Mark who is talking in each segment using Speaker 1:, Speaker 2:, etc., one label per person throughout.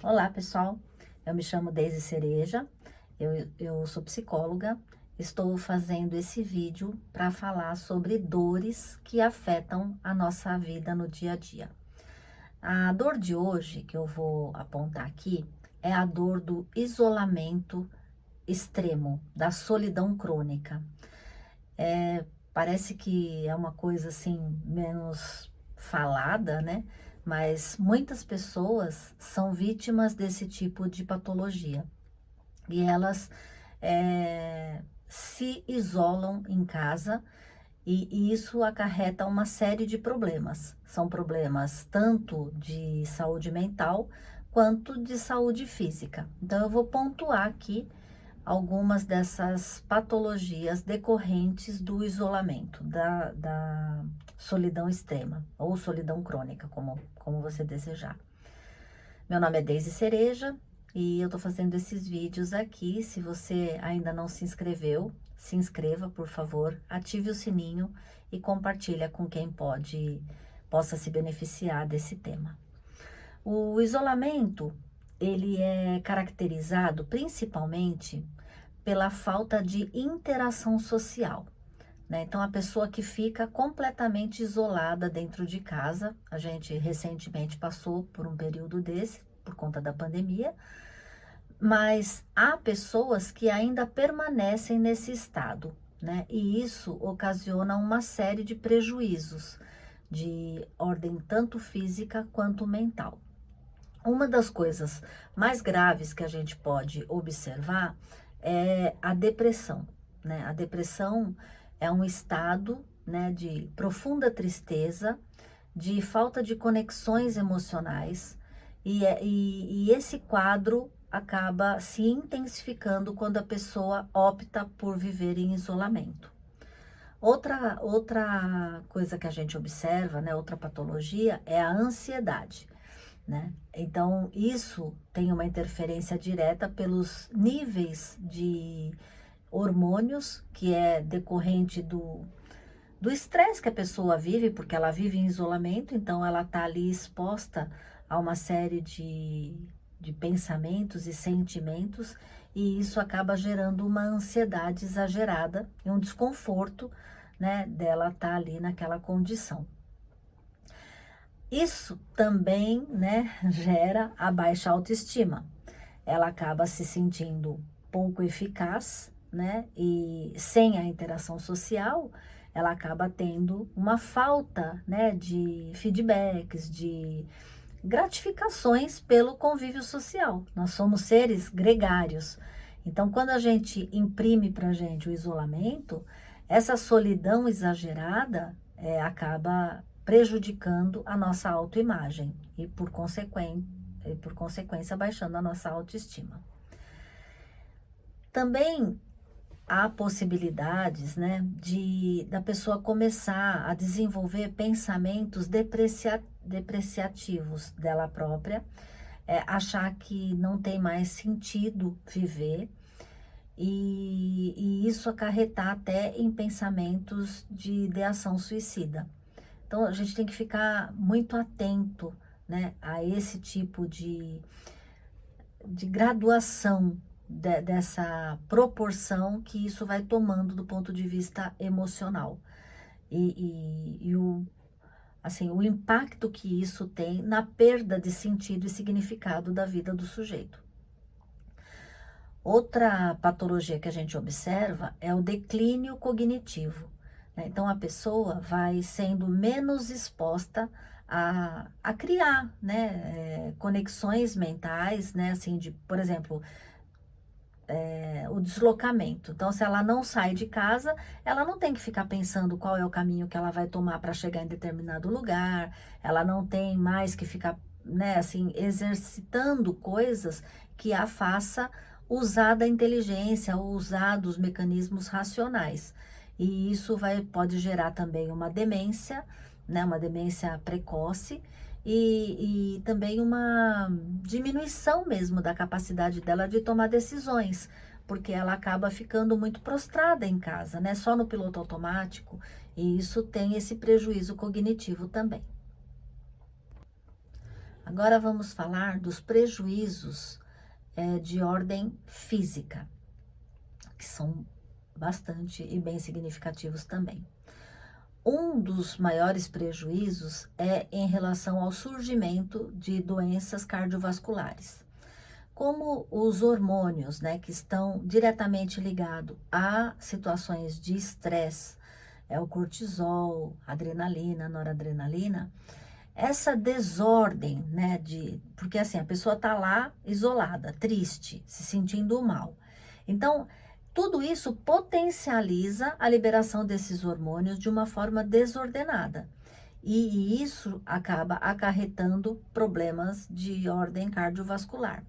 Speaker 1: Olá, pessoal. Eu me chamo Deise Cereja, eu sou psicóloga. Estou fazendo esse vídeo para falar sobre dores que afetam a nossa vida no dia a dia. A dor de hoje que eu vou apontar aqui é a dor do isolamento extremo, da solidão crônica. Parece que é uma coisa assim menos falada, né? Mas muitas pessoas são vítimas desse tipo de patologia e elas se isolam em casa e isso acarreta uma série de problemas. São problemas tanto de saúde mental quanto de saúde física. Então, eu vou pontuar aqui algumas dessas patologias decorrentes do isolamento, da solidão extrema ou solidão crônica, como você desejar. Meu nome é Deise Cereja e eu tô fazendo esses vídeos aqui. Se você ainda não se inscreveu, se inscreva, por favor, ative o sininho e compartilha com quem possa se beneficiar desse tema. O isolamento, ele é caracterizado principalmente pela falta de interação social, né? Então, a pessoa que fica completamente isolada dentro de casa, a gente recentemente passou por um período desse, por conta da pandemia, mas há pessoas que ainda permanecem nesse estado, né? E isso ocasiona uma série de prejuízos de ordem tanto física quanto mental. Uma das coisas mais graves que a gente pode observar é a depressão, né? A depressão é um estado, né, de profunda tristeza, de falta de conexões emocionais, e esse quadro acaba se intensificando quando a pessoa opta por viver em isolamento. Outra coisa que a gente observa, né, outra patologia, é a ansiedade, né? Então, isso tem uma interferência direta pelos níveis de hormônios, que é decorrente do estresse que a pessoa vive, porque ela vive em isolamento, então ela está ali exposta a uma série de pensamentos e sentimentos, e isso acaba gerando uma ansiedade exagerada e um desconforto, né, dela estar ali naquela condição. Isso também, né, gera a baixa autoestima. Ela acaba se sentindo pouco eficaz, né, e sem a interação social, ela acaba tendo uma falta, né, de feedbacks, de gratificações pelo convívio social. Nós somos seres gregários. Então, quando a gente imprime para a gente o isolamento, essa solidão exagerada acaba prejudicando a nossa autoimagem e, por consequência, baixando a nossa autoestima. Também há possibilidades, né, da pessoa começar a desenvolver pensamentos depreciativos dela própria, achar que não tem mais sentido viver, e isso acarretar até em pensamentos de ideação suicida. Então, a gente tem que ficar muito atento, né, a esse tipo de graduação dessa proporção que isso vai tomando do ponto de vista emocional. Assim, o impacto que isso tem na perda de sentido e significado da vida do sujeito. Outra patologia que a gente observa é o declínio cognitivo, né? Então, a pessoa vai sendo menos exposta a criar, né, conexões mentais, né, assim, por exemplo, o deslocamento. Então, se ela não sai de casa, ela não tem que ficar pensando qual é o caminho que ela vai tomar para chegar em determinado lugar, ela não tem mais que ficar, né, assim, exercitando coisas que a faça usar da inteligência, ou usar dos mecanismos racionais. E isso pode gerar também uma demência, né, uma demência precoce, e também uma diminuição mesmo da capacidade dela de tomar decisões, porque ela acaba ficando muito prostrada em casa, né? Só no piloto automático, e isso tem esse prejuízo cognitivo também. Agora vamos falar dos prejuízos de ordem física, que são bastante e bem significativos também. Um dos maiores prejuízos é em relação ao surgimento de doenças cardiovasculares. Como os hormônios, né, que estão diretamente ligados a situações de estresse, é o cortisol, adrenalina, noradrenalina, essa desordem, né, porque assim, a pessoa tá lá isolada, triste, se sentindo mal. Então, tudo isso potencializa a liberação desses hormônios de uma forma desordenada. E isso acaba acarretando problemas de ordem cardiovascular.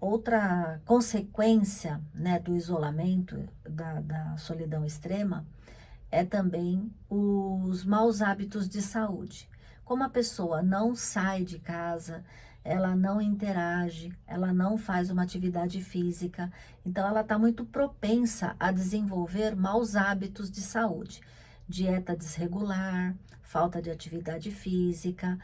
Speaker 1: Outra consequência, né, do isolamento, da solidão extrema, é também os maus hábitos de saúde. Como a pessoa não sai de casa, ela não interage, ela não faz uma atividade física, então ela está muito propensa a desenvolver maus hábitos de saúde. Dieta desregular, falta de atividade física,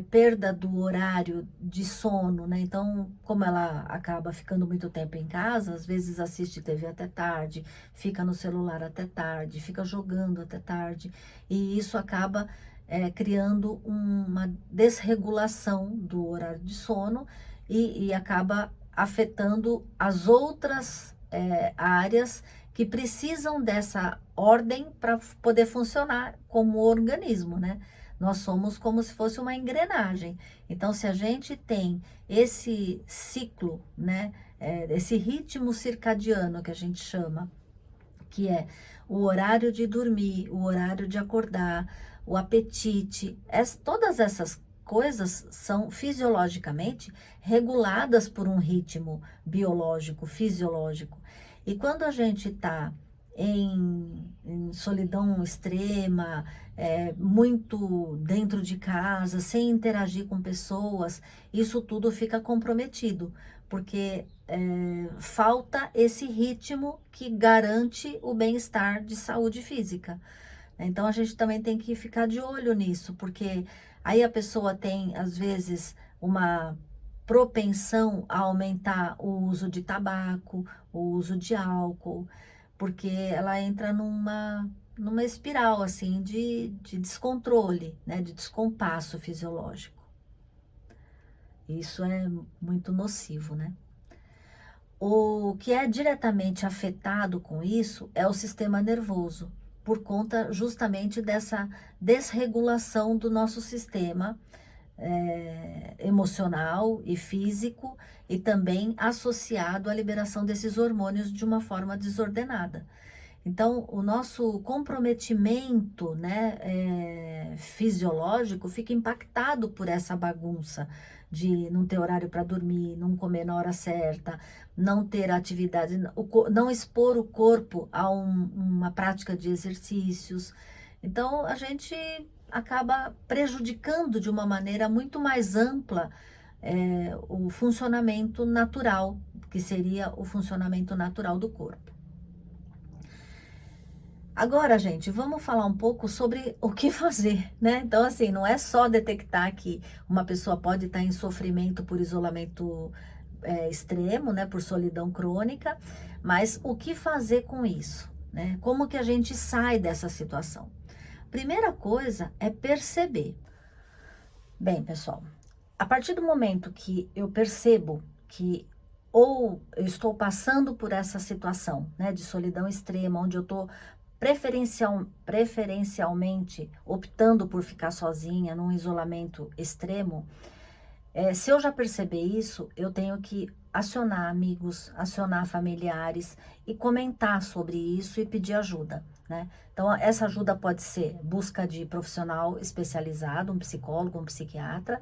Speaker 1: perda do horário de sono, né? Então, como ela acaba ficando muito tempo em casa, às vezes assiste TV até tarde, fica no celular até tarde, fica jogando até tarde, e isso acaba criando uma desregulação do horário de sono e acaba afetando as outras áreas que precisam dessa ordem para poder funcionar como organismo, né? Nós somos como se fosse uma engrenagem. Então, se a gente tem esse ciclo, né, esse ritmo circadiano que a gente chama, que é o horário de dormir, o horário de acordar, o apetite, todas essas coisas são fisiologicamente reguladas por um ritmo biológico, fisiológico. E quando a gente está em solidão extrema, muito dentro de casa, sem interagir com pessoas, isso tudo fica comprometido, porque falta esse ritmo que garante o bem-estar de saúde física. Então a gente também tem que ficar de olho nisso, porque aí a pessoa tem, às vezes, uma propensão a aumentar o uso de tabaco, o uso de álcool, porque ela entra numa espiral assim de descontrole, né, de descompasso fisiológico. Isso é muito nocivo, né? O que é diretamente afetado com isso é o sistema nervoso, por conta justamente dessa desregulação do nosso sistema emocional e físico, e também associado à liberação desses hormônios de uma forma desordenada. Então, o nosso comprometimento, né, fisiológico fica impactado por essa bagunça de não ter horário para dormir, não comer na hora certa, não ter atividade, não expor o corpo a uma prática de exercícios. Então, a gente acaba prejudicando de uma maneira muito mais ampla o funcionamento natural, que seria o funcionamento natural do corpo. Agora, gente, vamos falar um pouco sobre o que fazer, né? Então, assim, não é só detectar que uma pessoa pode estar em sofrimento por isolamento extremo, né? Por solidão crônica, mas o que fazer com isso, né? Como que a gente sai dessa situação? Primeira coisa é perceber. Bem, pessoal, a partir do momento que eu percebo que ou eu estou passando por essa situação, né, de solidão extrema, onde eu estou preferencialmente optando por ficar sozinha num isolamento extremo, se eu já perceber isso, eu tenho que acionar amigos, acionar familiares e comentar sobre isso e pedir ajuda, né? Então, essa ajuda pode ser busca de profissional especializado, um psicólogo, um psiquiatra,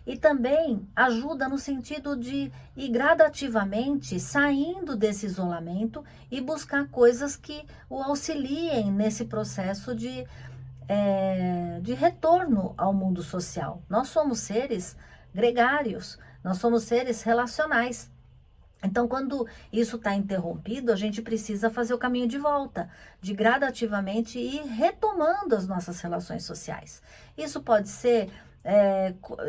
Speaker 1: e também ajuda no sentido de ir gradativamente saindo desse isolamento e buscar coisas que o auxiliem nesse processo de retorno ao mundo social. Nós somos seres gregários, nós somos seres relacionais. Então, quando isso está interrompido, a gente precisa fazer o caminho de volta, de gradativamente ir retomando as nossas relações sociais. Isso pode ser,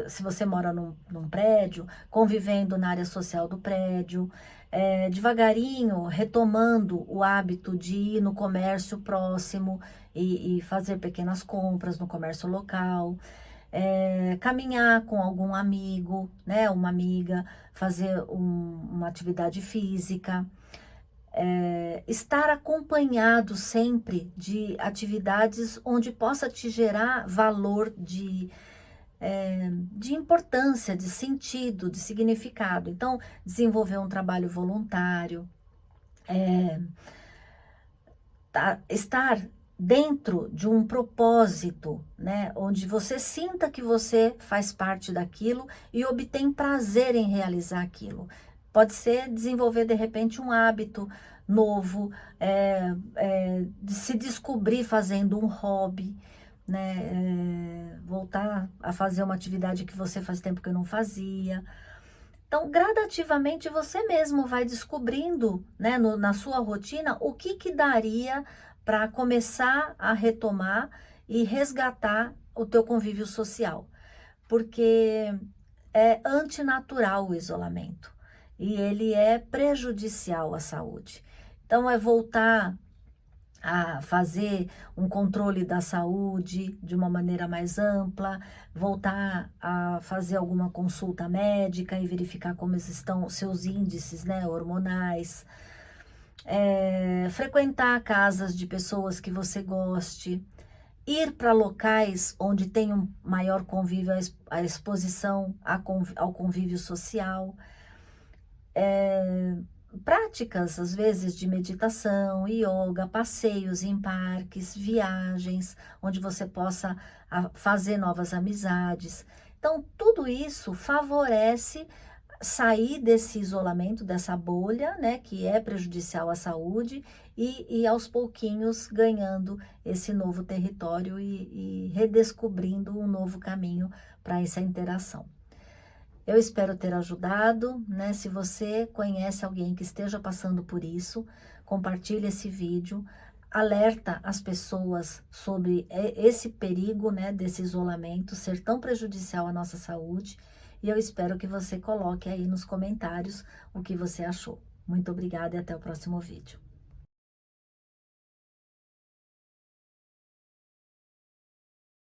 Speaker 1: se você mora num prédio, convivendo na área social do prédio, devagarinho retomando o hábito de ir no comércio próximo e fazer pequenas compras no comércio local, caminhar com algum amigo, né, uma amiga, fazer uma atividade física, estar acompanhado sempre de atividades onde possa te gerar valor de importância, de sentido, de significado. Então, desenvolver um trabalho voluntário, estar dentro de um propósito, né, onde você sinta que você faz parte daquilo e obtém prazer em realizar aquilo. Pode ser desenvolver, de repente, um hábito novo, de se descobrir fazendo um hobby, né, voltar a fazer uma atividade que você faz tempo que não fazia. Então, gradativamente, você mesmo vai descobrindo, né, na sua rotina, o que que daria para começar a retomar e resgatar o teu convívio social. Porque é antinatural o isolamento e ele é prejudicial à saúde. Então, é voltar a fazer um controle da saúde de uma maneira mais ampla, voltar a fazer alguma consulta médica e verificar como estão os seus índices, né, hormonais, frequentar casas de pessoas que você goste, ir para locais onde tem um maior convívio, a exposição ao convívio social, práticas, às vezes, de meditação, yoga, passeios em parques, viagens, onde você possa fazer novas amizades. Então, tudo isso favorece sair desse isolamento, dessa bolha, né, que é prejudicial à saúde, e aos pouquinhos ganhando esse novo território e redescobrindo um novo caminho para essa interação. Eu espero ter ajudado, né? Se você conhece alguém que esteja passando por isso, compartilhe esse vídeo, alerta as pessoas sobre esse perigo, né, desse isolamento ser tão prejudicial à nossa saúde, e eu espero que você coloque aí nos comentários o que você achou. Muito obrigada e até o próximo vídeo.